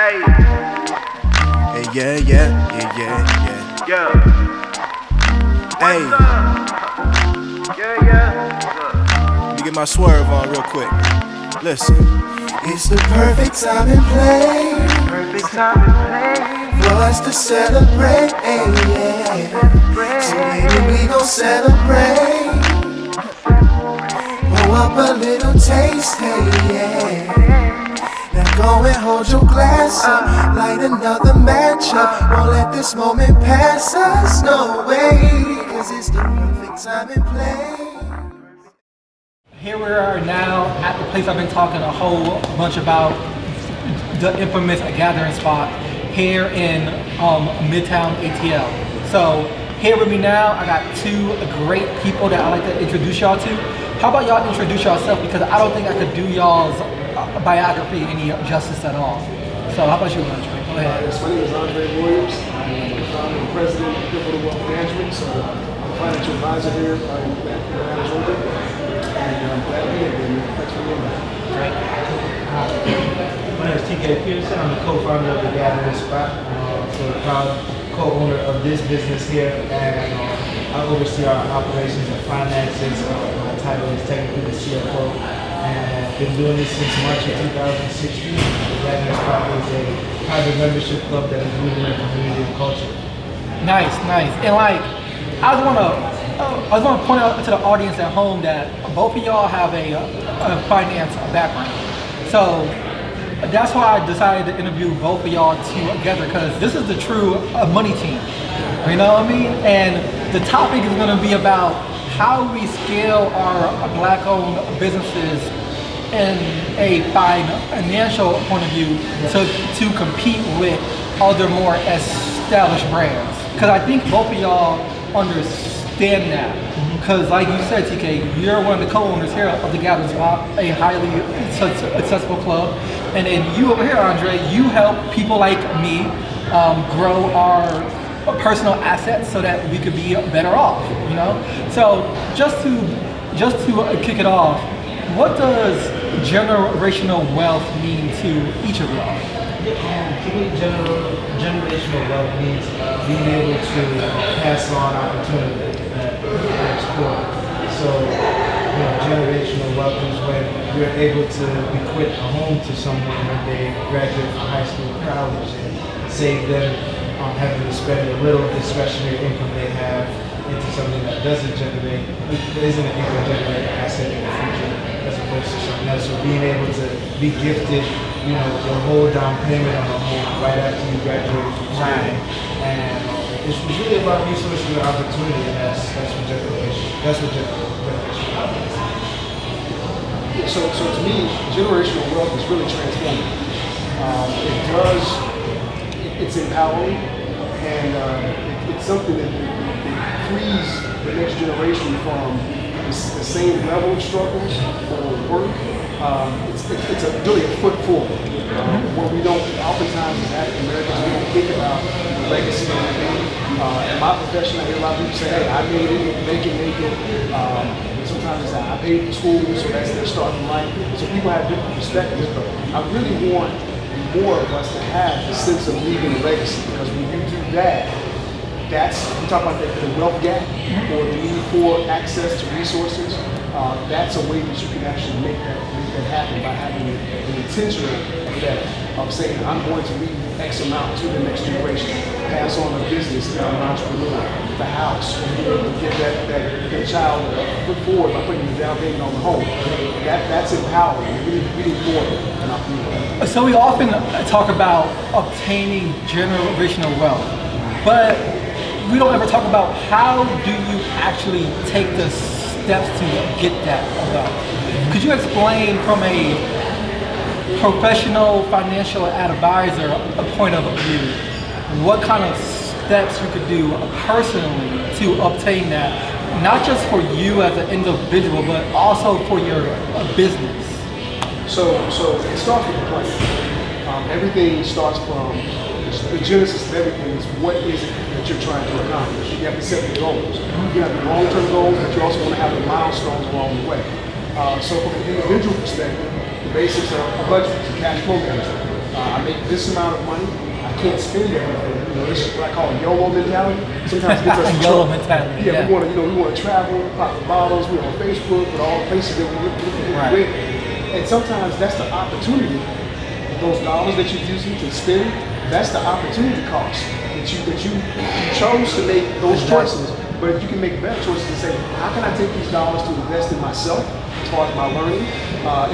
Hey, yeah. Hey, let me get my swerve on real quick. Listen. It's the perfect time and place for us to celebrate, So maybe we gon' celebrate. Pour up a little taste, Now go and hold your glass up, light another match up. Won't let this moment pass us, no way, 'cause it's the perfect time and place. Here we are now at the place I've been talking a whole bunch about, the infamous gathering spot here in Midtown ATL. So here with me now, I got two great people that I like to introduce y'all to. How about y'all introduce yourself, because I don't think I could do y'all's biography any justice at all. So how about you, Andre? Go ahead. Yes, my name is Andre Williams. I'm the founder and president of Pivotal Wealth Management. So I'm a financial advisor here in Atlanta, Georgia. And I'm glad to be here. Thanks for being here. Great. My name is TK Pearson. I'm the co-founder of the Gathering Spot. So the proud co-owner of this business here, and I oversee our operations and finances. My title is technically the CFO, and I've been doing this since March of 2016. The Gathering Spot is a private membership club that is rooted in community and culture. Nice. And like, I just want to point out to the audience at home that both of y'all have a finance background. So that's why I decided to interview both of y'all together, because this is the true money team. You know what I mean? And the topic is going to be about how we scale our black-owned businesses in a financial point of view to compete with other more established brands. Because I think both of y'all understand that. Because like you said, TK, you're one of the co-owners here of the Gathering Spot, a highly successful club. And then you over here, Andre, you help people like me grow our personal assets so that we could be better off, you know? So just to kick it off, what does generational wealth mean to each of y'all? To me, generational wealth means being able to pass on opportunity at its core. So, generational wealth is when you're able to bequeath a home to someone when they graduate from high school or college, and save them having to spend a little discretionary income they have into something that isn't an income generating asset in the future, as opposed to something else. So being able to be gifted, your whole down payment on a home right after you graduate from school. And it's really about resources and opportunity, and that's what generation is. So to me, generational wealth is really transformative. It's empowering, and it's something that frees the next generation from the same level of struggles or work. It's really a foot forward. Where we don't, oftentimes as African Americans, we don't think about the legacy of anything. In my profession, I hear a lot of people say, hey, I made it, make it. Sometimes it's I paid for school, so that's their starting line. So people have different perspectives, but I really want more of us to have the sense of leaving a legacy, because when you do that, we talk about the wealth gap or the need for access to resources. That's a way that you can actually make that happen by having an intentional effect of saying, I'm going to leave X amount to the next generation, pass on a business to an entrepreneur, the house, get that child put forward by putting the down payment on the home. That's empowering. We need more in our community. So we often talk about obtaining generational wealth, but we don't ever talk about how do you actually take the steps to get that wealth. Could you explain from a professional financial advisor point of view what kind of steps you could do personally to obtain that, not just for you as an individual, but also for your business? So it starts with a plan. Everything starts from the genesis of everything is what is it that you're trying to accomplish. You have to set the goals. You have the long-term goals, but you also want to have the milestones along the way. So from an individual perspective, the basics are a budget, cash flow management. I make this amount of money. I can't spend everything. You know, this is what I call YOLO mentality. Sometimes it gets us in YOLO trouble. mentality, Yeah, yeah. we want to, we want to travel, pop the bottles. We're on Facebook, with all the places that we Right. went. And sometimes that's the opportunity. Those dollars that you're using to spend, that's the opportunity cost that you chose to make those choices. But you can make better choices and say, how can I take these dollars to invest in myself as far as my learning,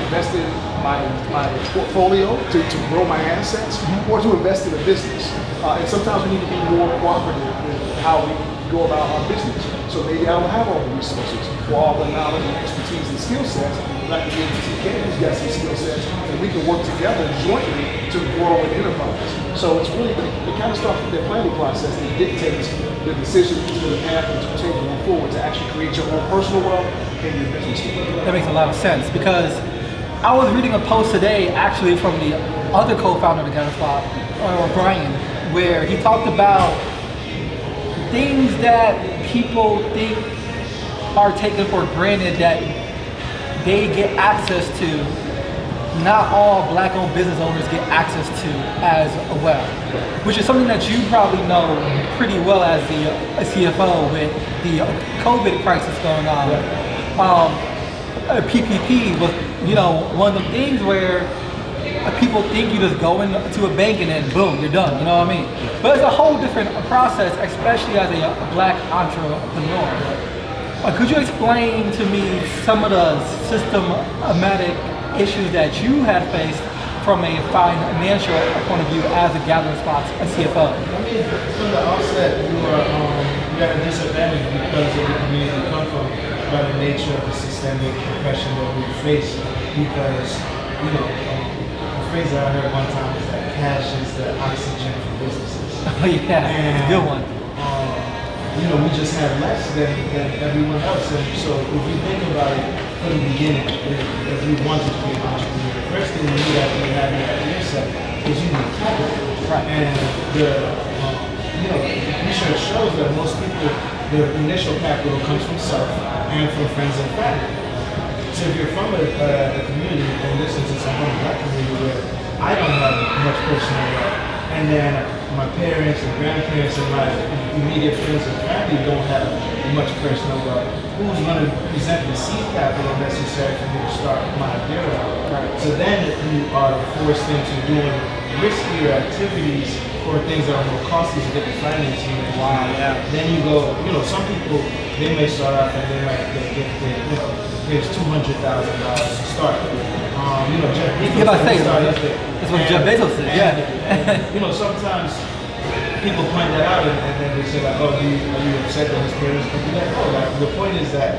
invest in my portfolio to grow my assets, or to invest in a business. And sometimes we need to be more cooperative with how we go about our business. So maybe I don't have all the resources or all the knowledge and expertise and skill sets. Like the TK, who's got some skill sets, and we can work together jointly to grow an enterprise. So it's really the kind of stuff, the planning process that dictates the decisions to the path that you take going forward to actually create your own personal wealth and your business wealth. That makes a lot of sense because I was reading a post today actually from the other co-founder of the Gather Spot, Brian, where he talked about things that people think are taken for granted that they get access to. Not all black-owned business owners get access to as well, which is something that you probably know pretty well as the CFO with the COVID crisis going on. PPP was, one of the things where people think you just go into a bank and then boom, you're done. You know what I mean? But it's a whole different process, especially as a black entrepreneur. Could you explain to me some of the systematic issues that you had faced from a financial point of view as a Gathering Spots CFO? I mean, from the outset, you got a disadvantage because of the community you come from, by the nature of the systemic oppression that we face. Because, a phrase that I heard one time is that cash is the oxygen for businesses. Oh yeah, it's a good one. We just have less than everyone else. And so if you think about it from the beginning, if you wanted to be an entrepreneur, the first thing you need after you have it at your set is you need capital. Right. And research shows that most people, their initial capital comes from self and from friends and family. So if you're from a community, and this instance I'm from a black community where I don't have much personal wealth, and then my parents and grandparents and my immediate friends and family don't have much personal wealth, who's going to present the seed capital necessary for me to start my idea out? Right. So then you are forced into doing riskier activities or things that are more costly to get the financing. Wow, yeah. Then you go, some people, they may start off and they might get gifted, here's $200,000 to start. Jeff Bezos. Yeah, I say that's what Jeff Bezos did. Yeah. And, sometimes people point that out and then they say like, are you upset that his parents could do that? No, the point is that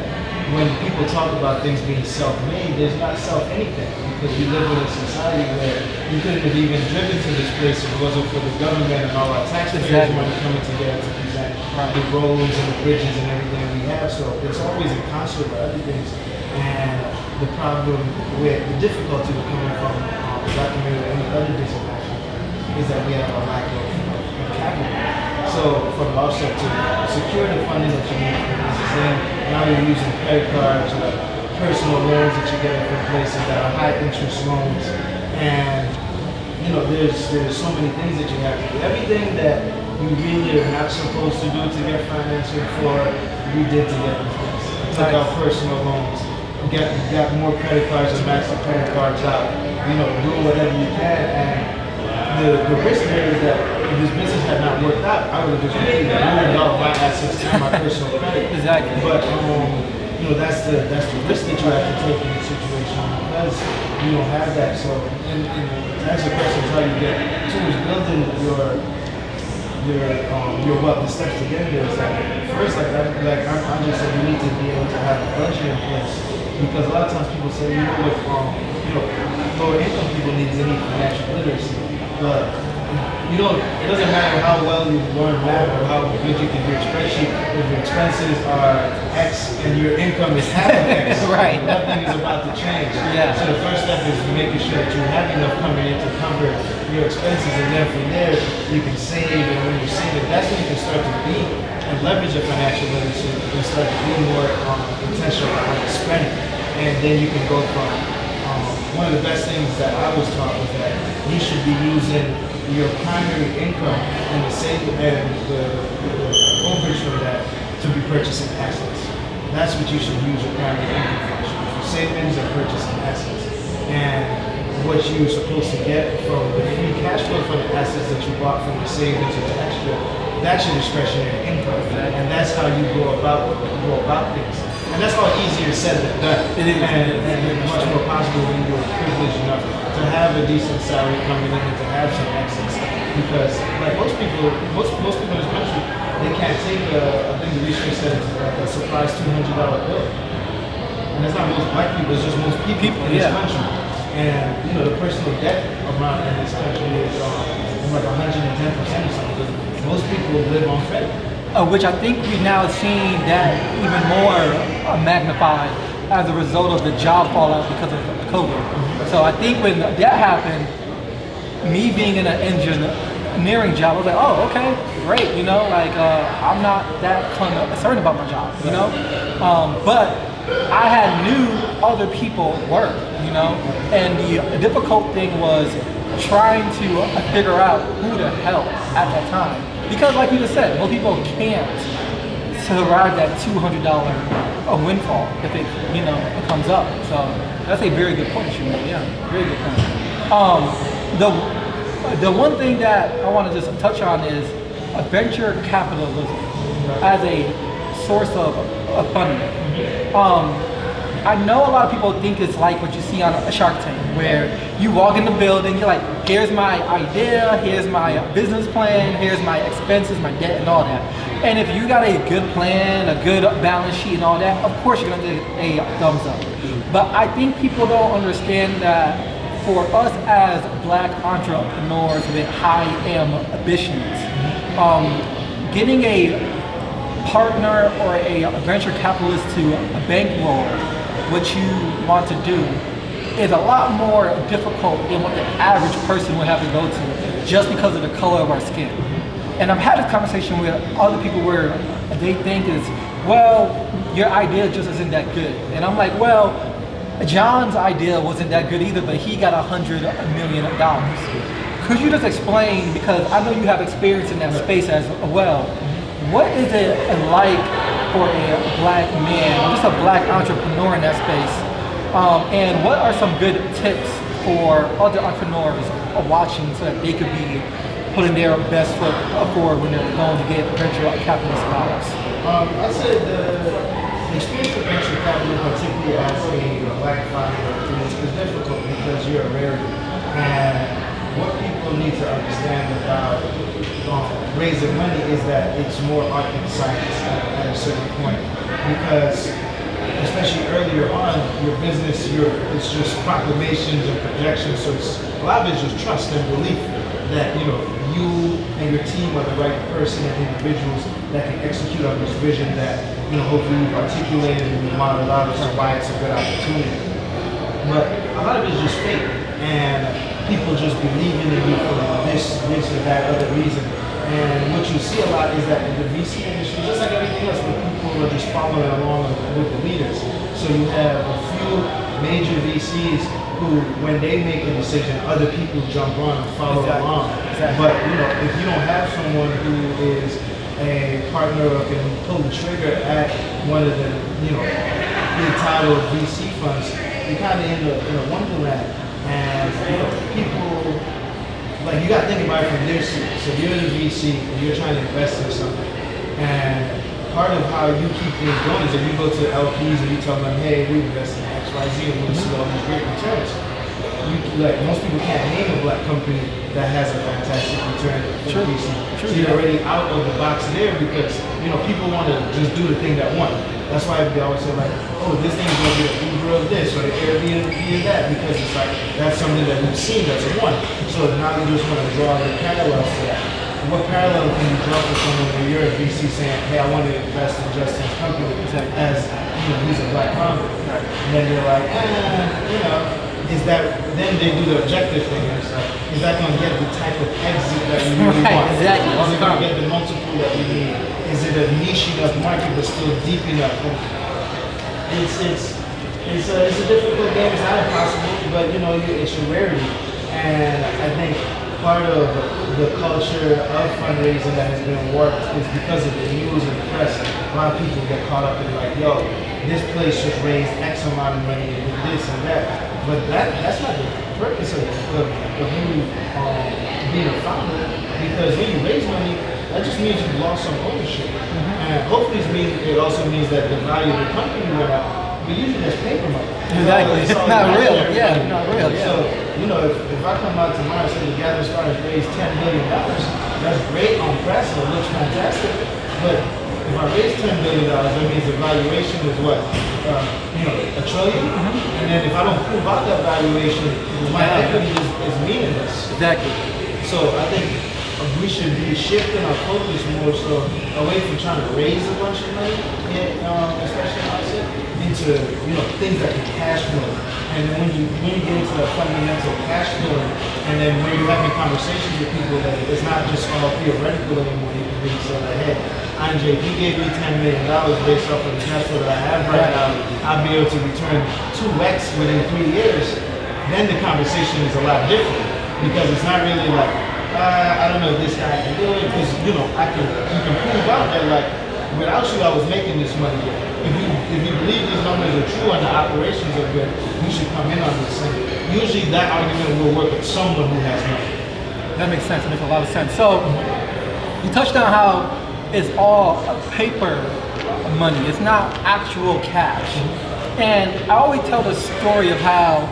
when people talk about things being self-made, there's not self-anything because we live in a society where you couldn't have even driven to this place if it wasn't for the government and all our taxpayers' money coming together to present the roads and the bridges and everything we have. So it's always in concert with other things. And the problem with the difficulty of coming from black community and any other disadvantage is that we have a lack of capital. So from also to secure the funding that you need for business, and now you're using credit cards or personal loans that you get from places that are high interest loans. And there's so many things that you have to do. Everything that you really are not supposed to do to get financing for, we did to get these things. Took out personal loans. Got more credit cards and maxed the credit cards out. Do whatever you can. And the risk there is that if this business had not worked out, I would have just really ruined all my assets and my personal credit. Exactly. But that's the risk that you have to take in this situation because you don't have that. So to answer the question, how you get towards building your wealth, the steps to get there is that first, like I just said, you need to be able to have a budget in place. Because a lot of times people say, lower income people need financial literacy. But it doesn't matter how well you learn math or how good you can do a spreadsheet if your expenses are X and your income is half of X. Right. Nothing is about to change. Yeah. So the first step is making sure that you have enough coming in to cover your expenses, and then from there you can save, and when you save it, that's when you can start to be and leverage your financial literacy and start to be more intentional on spending. And then you can go from one of the best things that I was taught was that you should be using your primary income and the overage from that to be purchasing assets. That's what you should use your primary income for savings and purchasing assets. And what you're supposed to get from the free cash flow from the assets that you bought from the savings or the extra, that's your discretionary income. And that's how you go about things. And that's all easier said than done. It is. And it's much more possible when you're privileged enough to have a decent salary coming in and to have some excess. Because like most people in this country, they can't take I think the research said a surprise $200 bill. And that's not most black people, it's just most people in this country. And the personal debt amount in this country is like 110% or something. Most people live on credit. Which I think we've now seen that even more magnified as a result of the job fallout because of COVID. So I think when that happened, me being in an engineering job, I was like, oh, okay, great, I'm not that concerned about my job, but I had knew other people work, and the difficult thing was trying to figure out who to help at that time. Because like you just said, most people can't survive that $200 windfall if it comes up. So that's a very good point, Shimon. Yeah, very good point. The one thing that I want to just touch on is venture capitalism as a source of funding. I know a lot of people think it's like what you see on a Shark Tank, where you walk in the building, you're like, here's my idea, here's my business plan, here's my expenses, my debt, and all that. And if you got a good plan, a good balance sheet, and all that, of course you're gonna get a thumbs up. But I think people don't understand that for us as black entrepreneurs with high ambitions, getting a partner or a venture capitalist to bankroll what you want to do is a lot more difficult than what the average person would have to go to just because of the color of our skin. And I've had this conversation with other people where they think is, well, your idea just isn't that good. And I'm like, well, John's idea wasn't that good either, but he got $100 million. Could you just explain, because I know you have experience in that space as well, what is it like for a black man, just a black entrepreneur in that space? And what are some good tips for other entrepreneurs watching so that they could be putting their best foot forward when they're going to get venture capitalist dollars? I said the experience with venture capital, particularly as a black founder, is difficult because you're a rarity. And what people need to understand about raising money is that it's more art than science at a certain point. Because especially earlier on, your business, it's just proclamations and projections. So a lot of it's just trust and belief that you and your team are the right person and individuals that can execute on this vision that hopefully you've articulated and you've modeled out as to why it's a good opportunity. But a lot of it is just fake, and people just believing in you for this or that other reason. And what you see a lot is that in the VC industry, just like everything else, where people are just following along with the leaders. So you have a few major VCs who, when they make a decision, other people jump on and follow along. Exactly. But if you don't have someone who is a partner or can pull the trigger at one of the big title VC funds, you kind of end up in a wonderland. And people, like, you got to think about it from their seat. So you're the VC and you're trying to invest in something. And part of how you keep things going is if you go to LPs and you tell them, hey, we invest in X, Y, Z, and we see all these great returns. Most people can't name a black company that has a fantastic return for VC. So you're already out of the box there because people want to just do the thing that won. That's why they always say like, oh, this thing's gonna be an Uber of this or the Airbnb of that, because it's like that's something that we've seen that's a one. So now you just want to draw the parallels to that. What parallel can you draw for someone when you're a VC saying, hey, I want to invest in Justin's company as he's a black founder, and then you're like, is that, then they do the objective thing and it's like, is that going to get the type of exit that we really want? Exactly. Is it going to get the multiple that we need? Is it a niche enough market but still deep enough? It's it's a difficult game. It's not impossible, but you know, it's a rarity. And I think part of the culture of fundraising that has been warped is because of the news and the press. A lot of people get caught up in like, yo, this place just raised X amount of money and did this and that. But that's not the purpose of you being a founder. Because when you raise money, that just means you lost some ownership. And hopefully it also means that the value of the company went up. But usually that's paper money. Exactly. It's not real. Yeah, not real. Yeah. So, you know, if I come out tomorrow and say the Gathering Stars raised $10 billion, that's great on press, it looks fantastic. But if I raise $10 billion, that means the valuation is what? $1 trillion? And then if I don't prove out that valuation, my equity is meaningless. Exactly. So I think we should be shifting our focus more so away from trying to raise a bunch of money, especially in outset, into things that can cash flow. And then when you get into the fundamental cash flow, and then when you're having conversations with people, that it's not just all theoretical anymore. You can really say like, hey, Andre, if you gave me $10 million based off of the cash flow that I have right now, I'll be able to return 2x within 3 years. Then the conversation is a lot different, because it's not really like, I don't know if this guy can do it, because you can prove out that like without you I was making this money. If you believe these numbers are true and the operations are good, you should come in on this thing. Usually that argument will work with someone who has money. That makes sense. It makes a lot of sense. So you touched on how it's all paper money. It's not actual cash. And I always tell the story of how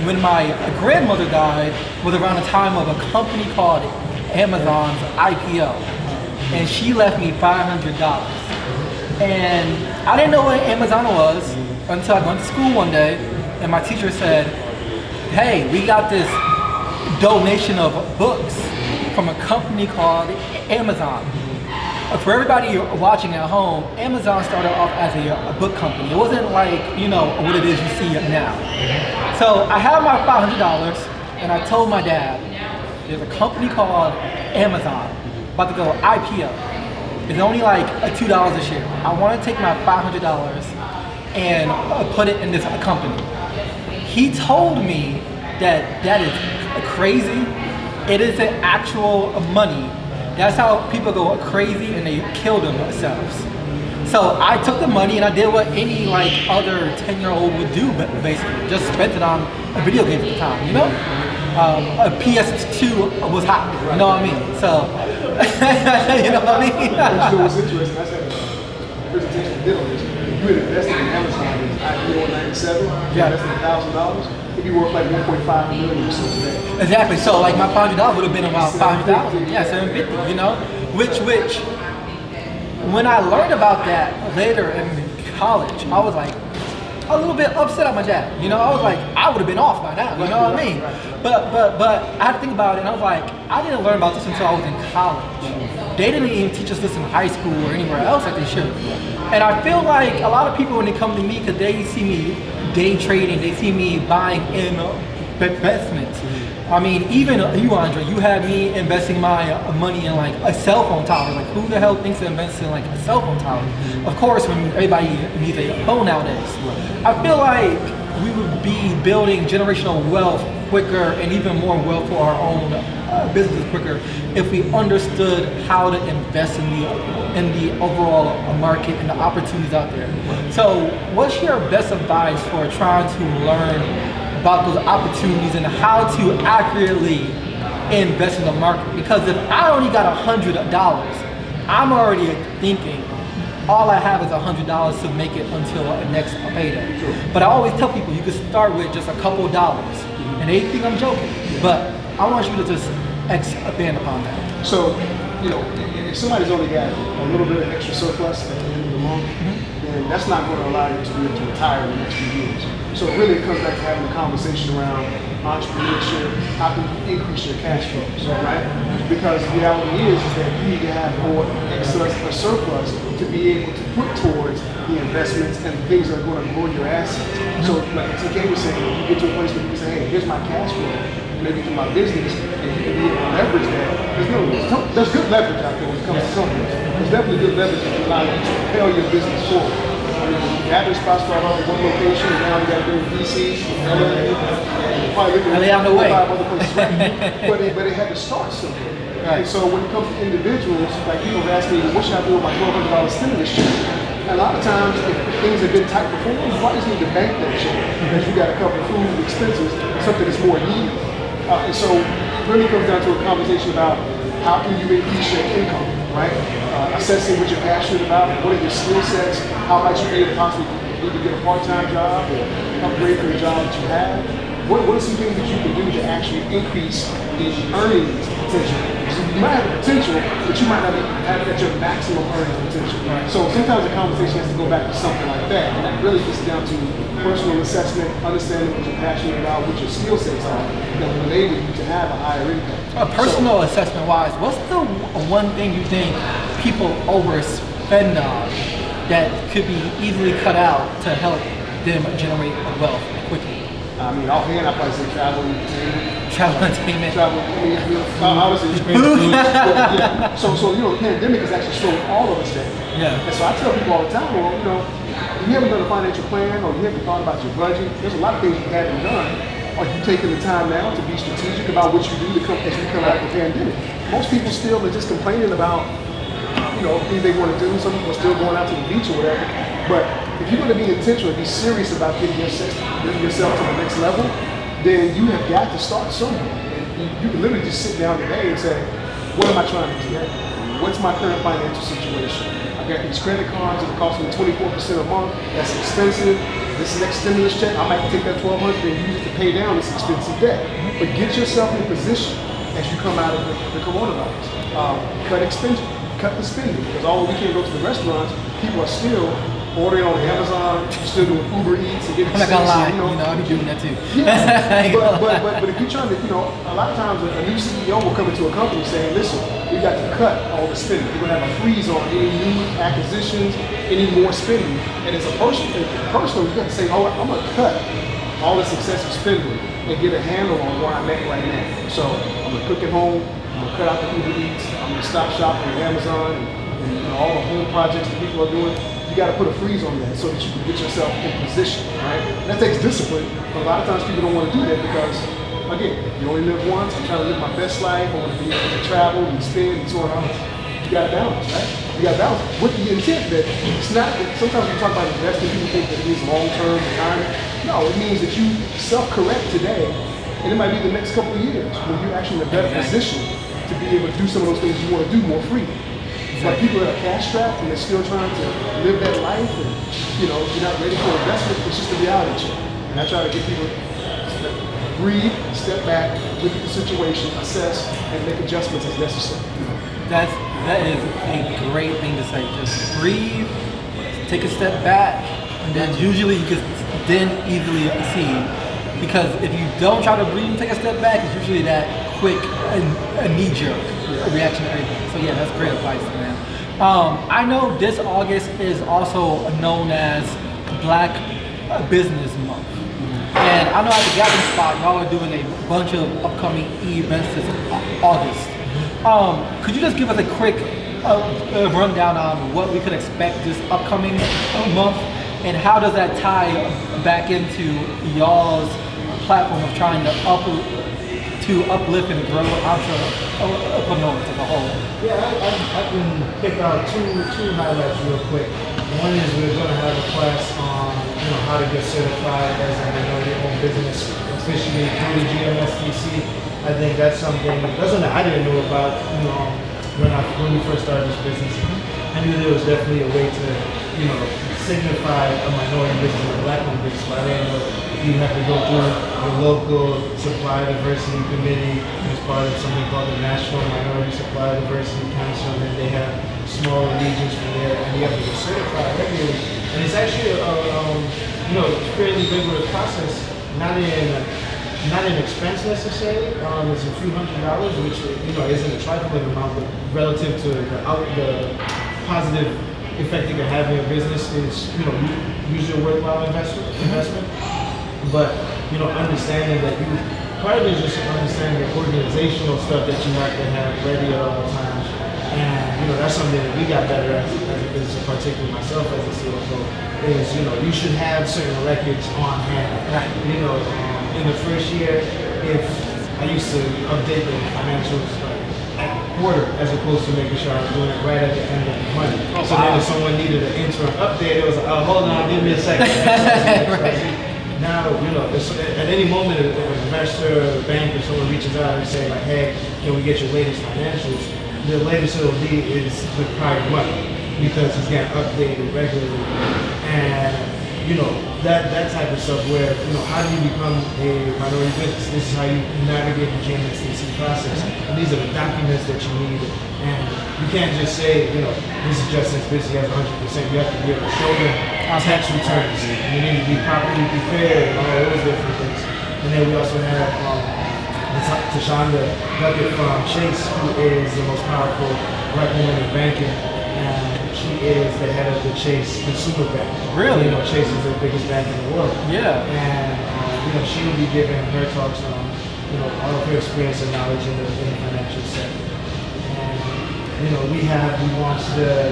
when my grandmother died was around the time of a company called Amazon's IPO. And she left me $500. And I didn't know what Amazon was until I went to school one day and my teacher said, hey, we got this donation of books from a company called Amazon. For everybody watching at home, Amazon started off as a book company. It wasn't like, what it is you see now. So I had my $500 and I told my dad, there's a company called Amazon about to go IPO. It's only like $2 a share. I want to take my $500 and put it in this company. He told me that is crazy. It isn't actual money. That's how people go crazy and they kill themselves. So I took the money and I did what any other 10-year-old would do, basically. Just spent it on a video game at the time, A PS2 was hot, you know what I mean? So, you know what I mean? You know what's interesting? I said a presentation we did on this. If you had invested in Amazon in IPO in 97, you invested $1,000, it'd be worth like 1.5 million or so today. Exactly. So like my $500 would have been about 500,000. Yeah, 750. Which when I learned about that later in college, I was like a little bit upset at my dad. I was like, I would have been off by now. You know what I mean? But I had to think about it, and I was like, I didn't learn about this until I was in college. They didn't even teach us this in high school or anywhere else like they should. And I feel like a lot of people when they come to me, because they see me day trading, they see me buying in investments. I mean, even you, Andre, you had me investing my money in a cell phone tower. Like, who the hell thinks of investing in a cell phone tower? Of course, when everybody needs a phone nowadays. I feel like we would be building generational wealth quicker and even more wealth for our own businesses quicker if we understood how to invest in the overall market and the opportunities out there. So, what's your best advice for trying to learn about those opportunities and how to accurately invest in the market? Because if I only got $100, I'm already thinking all I have is $100 to make it until the next payday. But I always tell people you can start with just a couple dollars, and they think I'm joking. But I want you to just expand upon that. So, if somebody's only got a little bit of extra surplus at the end of the month, then that's not going to allow you to be able to retire in the next few years. So it really comes back to having a conversation around entrepreneurship, how can you increase your cash flows, right? Because the reality is that you need to have more excess or surplus to be able to put towards the investments and the things that are going to grow your assets. So like TK was saying, you get to a place where you can say, hey, here's my cash flow, maybe through my business, and you can be able to leverage that. There's good leverage out there when it comes to companies. There's definitely good leverage that allows you to propel your business forward. The gathering spot started off at one location, and now we got to go to DC, LA, and probably LA on the way. 5 other places. Right? but it had to start somewhere. Right. And so when it comes to individuals, like people have asked me, what should I do with my $1,200 stimulus check? And a lot of times, if things have been tight before, you probably just need to bank that check because you got to cover food expenses, something that's more needed. And so it really comes down to a conversation about how can you increase your income, right? Assessing what you're passionate about, what are your skill sets, how might you be able to possibly either get a part-time job or upgrade from the job that you have. What are some things that you can do to actually increase the earnings potential? So you might have the potential, but you might not have at your maximum earning potential. Right. So sometimes the conversation has to go back to something like that, and that really gets down to personal assessment, understanding what you're passionate about, what your skill sets are, that will enable you to have a higher income. Personal assessment wise, what's the one thing you think people overspend on that could be easily cut out to help them generate wealth quickly? I mean, offhand, I probably say travel and entertainment. Travel entertainment. Travel, obviously, yeah. So, the pandemic has actually slowed all of us down. Yeah. And so I tell people all the time, well, you haven't done a financial plan or you haven't thought about your budget. There's a lot of things you haven't done. Are you taking the time now to be strategic about what you do as you come out of the pandemic? Most people still are just complaining about, things they want to do. Some people are still going out to the beach or whatever. But if you're going to be intentional and be serious about getting yourself to the next level, then you have got to start somewhere. And you can literally just sit down today and say, what am I trying to do? What's my current financial situation? I got these credit cards that are costing me 24% a month. That's expensive. This next stimulus check, I might take that $1,200 and use it to pay down this expensive debt. But get yourself in position as you come out of the coronavirus. Cut the spending, because although we can't go to the restaurants, people are still ordering on Amazon, still doing Uber Eats and getting I'm not gonna lie, snacks, I'll be doing that too. Yeah, but if you're trying to, a lot of times a new CEO will come into a company saying, listen, we got to cut all the spending. We're gonna have a freeze on any new acquisitions, any more spending. And as a person, you got to say, oh, I'm gonna cut all this excessive spending and get a handle on where I'm at right now. So I'm gonna cook at home, I'm gonna cut out the Uber Eats, I'm gonna stop shopping at Amazon and all the home projects that people are doing. You got to put a freeze on that so that you can get yourself in position, right? That takes discipline, but a lot of times people don't want to do that because, again, you only live once. I'm trying to live my best life. I want to be able to travel and spend and so on. You got to balance, right? You got to balance with the intent that it's not. Sometimes we talk about investing, people think that it means long-term retirement. No, it means that you self-correct today, and it might be the next couple of years when you're actually in a better position to be able to do some of those things you want to do more freely. But people that are cash strapped and they're still trying to live that life and, you're not ready for investment, it's just a reality check. And I try to get people to breathe, step back, look at the situation, assess, and make adjustments as necessary. That is a great thing to say. Just breathe, take a step back, and then usually you can then easily see. Because if you don't try to breathe and take a step back, it's usually that quick and knee-jerk reaction to everything. So yeah, that's great advice, man. I know this August is also known as Black Business Month. And I know at the Gathering Spot, y'all are doing a bunch of upcoming events this August. Could you just give us a quick rundown on what we could expect this upcoming month? And how does that tie back into y'all's platform of trying to uplift and grow entrepreneurs as a whole? Yeah, I can pick out two highlights real quick. One is we're going to have a class on how to get certified as a minority-owned business officially through the GMSDC. I think that's something that I didn't know about. When we first started this business, I knew there was definitely a way to signify a minority business or a black-owned business, but I didn't know you have to go through the local Supply Diversity Committee as part of something called the National Minority Supply Diversity Council, and they have smaller regions from there, and you have to get certified regularly. And it's actually a fairly rigorous process, not an expense necessarily. It's a few $100s, which isn't a trifling amount, but relative to the positive effect it can have in your business is usually a worthwhile investment. But understanding that part of it is just understanding the organizational stuff that you have to have ready at all times. And that's something that we got better as a business, particularly myself as a CFO, is you should have certain records on hand. Right. In the first year, if I used to update the financials at quarter as opposed to making sure I was doing it right at the end of the month. Oh, So wow. then if someone needed an interim update, it was like, oh, hold on, give me a second. Now, at any moment, if an investor, or a bank, or someone reaches out and say like, hey, can we get your latest financials? The latest it'll be is the prior month because it's getting updated regularly. And that type of stuff where how do you become a minority business? This is how you navigate the GMSTC process. And these are the documents that you need. And you can't just say, this is just as busy as 100%. You have to be able to show them tax returns. You need to be properly prepared and all those different things. And then we also have Tashonda Duckett from Chase, who is the most powerful black woman in banking. And she is the head of the Chase Consumer Bank. Really? Chase is the biggest bank in the world. Yeah. And she will be giving her talks on all of her experience and knowledge in the financial sector. And we launched the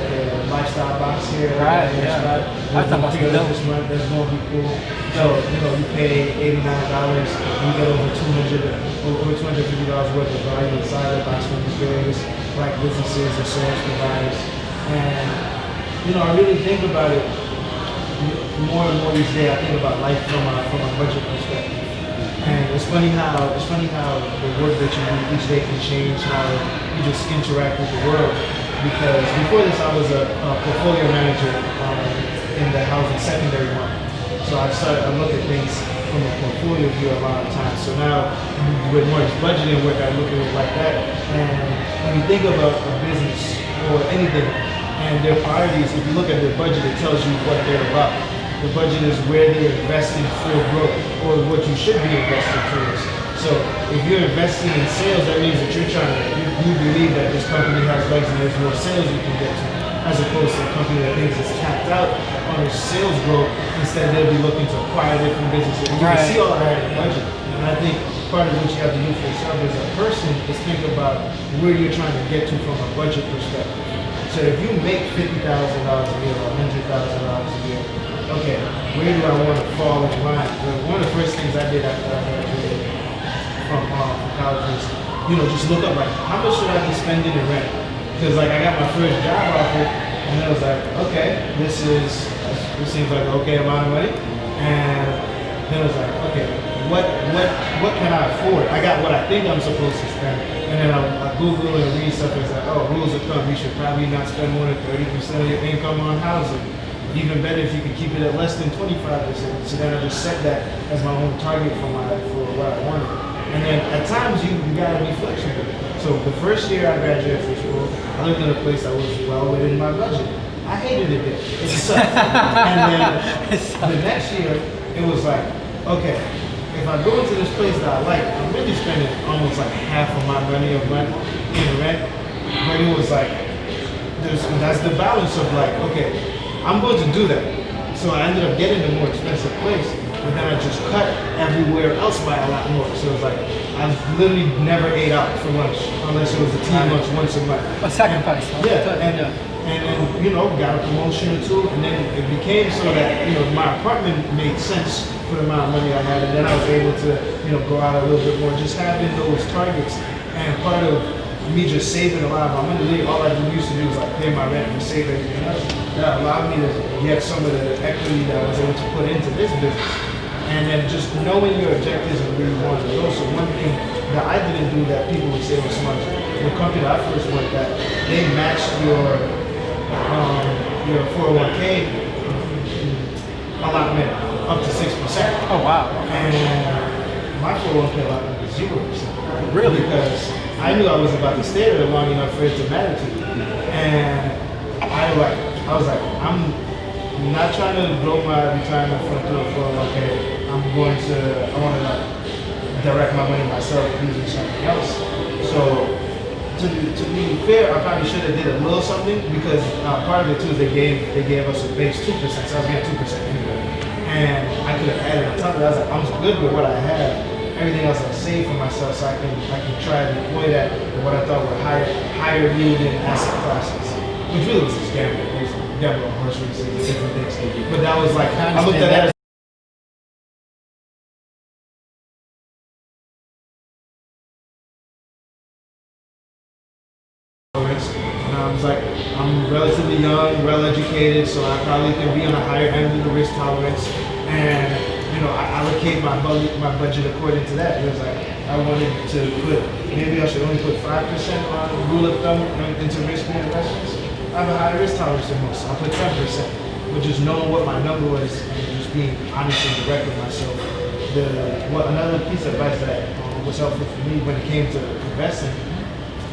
lifestyle box here. Right. Yeah. Lifestyle box is dope. This month, that's going to be cool. So you pay $89, you get over $250 worth of value inside the box from these various black businesses and service providers. And I really think about it more and more these days. I think about life from a budget perspective. And it's funny how the work that you do each day can change how you just interact with the world. Because before this, I was a portfolio manager in the housing secondary market. So I look at things from a portfolio view a lot of times. So now with mortgage budgeting work, I look at it like that. And when you think about a business or anything and their priorities, if you look at their budget, it tells you what they're about. The budget is where they're investing for growth or what you should be investing towards. So if you're investing in sales, that means that you believe that this company has legs and there's more sales you can get to, as opposed to a company that thinks it's tapped out on its sales growth. Instead, they'll be looking to acquire different businesses. You can see all of that in the budget. And I think part of what you have to do for yourself as a person is think about where you're trying to get to from a budget perspective. So if you make $50,000 a year or $100,000 a year, okay, where do I want to fall in line? One of the first things I did after I graduated from college was, just look up like how much should I be spending in rent? Because I got my first job offer, and I was like, okay, this seems like an okay amount of money, and then I was like, okay, what can I afford? I got what I think I'm supposed to spend, and then I Google and read stuff and it's like, oh, rules of thumb, you should probably not spend more than 30% of your income on housing. Even better if you could keep it at less than 25%. So then I just set that as my own target for what I wanted. And then at times you gotta be flexible. So the first year I graduated from school, I lived in a place that was well within my budget. I hated it there. It sucked. And then the next year, it was like, okay, if I go into this place that I like, I'm really spending almost like half of my money of rent in rent. But it was like, that's the balance of like, okay, I'm going to do that. So I ended up getting a more expensive place, but then I just cut everywhere else by a lot more. So it was like, I literally never ate out for lunch unless it was a team lunch once a month. A sacrifice. And then, got a promotion or two, and then it became so that, my apartment made sense for the amount of money I had, and then I was able to, go out a little bit more, just having those targets. And part of me just saving a lot of my money, all I used to do was like pay my rent and save everything else. That allowed me to get some of the equity that I was able to put into this business. And then just knowing your objectives and where you want to go. So one thing that I didn't do that people would say was smart, the company that I first worked at, they matched your 401k allotment up to 6%. Oh wow. And my 401k allotment was 0%. Really? Because I knew I was about to stay there long enough for it to matter to me. And I was like, I'm not trying to blow my retirement fund through a 401k. I want to direct my money myself using something else. So to be fair, I probably should have did a little something because part of it too is they gave us a base 2%, so I was getting 2% anyway. And I could have added on top of that. I was like, I'm good with what I have. everything else I save for myself, so I can try to deploy that in what I thought were higher yielding asset classes, which really was just gambling. It was gambling on horse racing and different things. But that was like I looked at that as risk. And I was like, I'm relatively young, well educated, so I probably can be on a higher end of the risk tolerance. And I allocate my budget according to that. It was like I wanted to put, maybe I should only put 5% on rule of thumb into risky investments. I have a higher risk tolerance than most. I'll put 10%, but just knowing what my number was and just being honest and direct with myself. Another piece of advice that was helpful for me when it came to investing,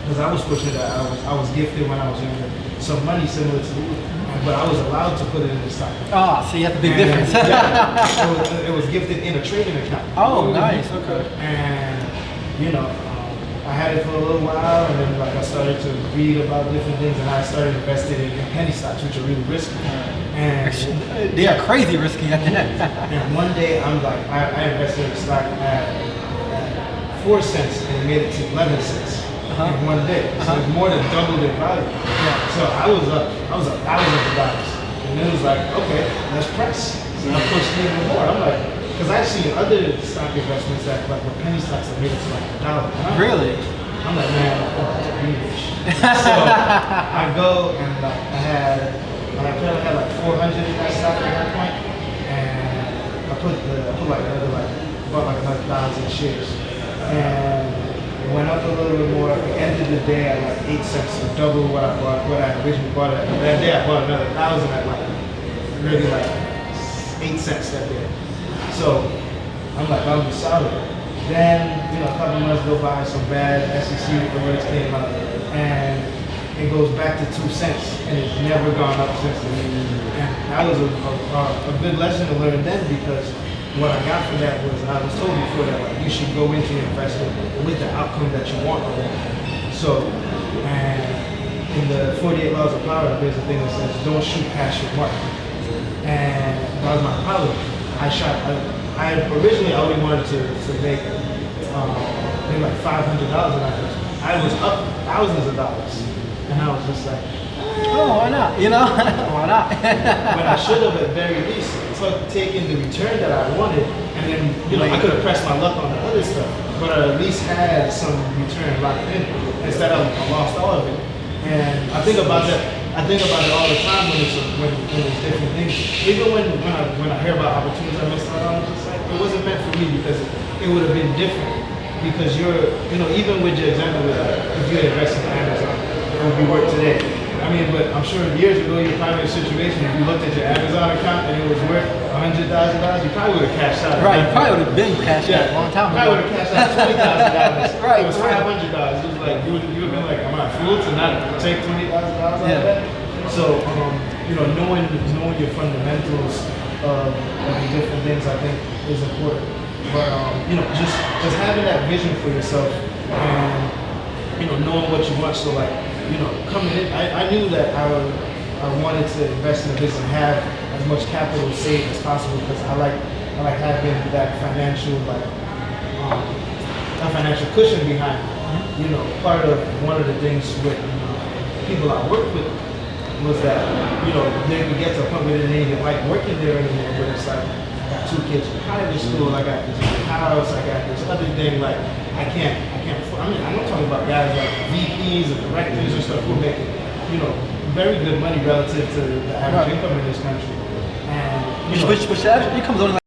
because I was fortunate that I was gifted when I was younger some money similar to you, but I was allowed to put it in the stock. Ah, so you have the big difference. Yeah, it was gifted in a trading account. Oh, nice. Okay. And I had it for a little while, and then I started to read about different things, and I started investing in penny stocks, which are really risky. And they are crazy risky at the end. And one day I invested in a stock at 4 cents, and it made it to 11 cents. In one day, so it's more than doubled in value. So I was up thousands of dollars, and it was like, okay, let's press. So I pushed even more. I'm like, because I've seen other stock investments that like with penny stocks that made it to like $1. Really? I'm like, man, I'm rich. So I go and I had like 400 in that stock at that point, and I put like another 1,000 shares, and it went up a little bit more. At the end of the day, at like 8 cents, so double what I originally bought it. That day, I bought another 1,000 at like maybe like 8 cents that day. So I'm like, I'll be solid. Then a couple months go by, some bad SEC reports came out, and it goes back to 2 cents, and it's never gone up since then. And that was a good lesson to learn then, because what I got from that was, I was told before that like, you should go into your investment with the outcome that you want already. So, and in the 48 Laws of Power, there's a thing that says, don't shoot past your mark. And that was my problem. I originally only wanted to make maybe like $500 on that. I was up thousands of dollars. And I was just like, oh, why not? Why not? But I should have at very least taken the return that I wanted, and then I could have pressed my luck on the other stuff, but I at least had some return locked in instead of I lost all of it. And I think about that. I think about it all the time when it's different things. Even when I hear about opportunities I missed out on, it's like it wasn't meant for me, because it would have been different. Because even with your example, if you had invested in Amazon, it would be worth today. I mean, but I'm sure years ago you're probably in a situation, if you looked at your Amazon account and it was worth $100,000, you probably would have cashed out. Right, you probably would have been cashed out a long time ago. Probably would have cashed out $20,000. Right. It was $500. It was like, you would have been like, am I a fool to not take $20,000 out of that? So, knowing your fundamentals of different things, I think is important. But, just having that vision for yourself and, knowing what you want. So like, coming in, I knew that I wanted to invest in a business and have as much capital saved as possible, because I like having that financial cushion behind me. Part of one of the things with people I work with was that they would get to a point where they didn't even like working there anymore. But it's like, I got 2 kids in private school, I got this house, I got this other thing. Like I can't. I mean, I'm not talking about guys like VPs and directors and stuff who are making, very good money relative to the average income in this country. And which actually comes on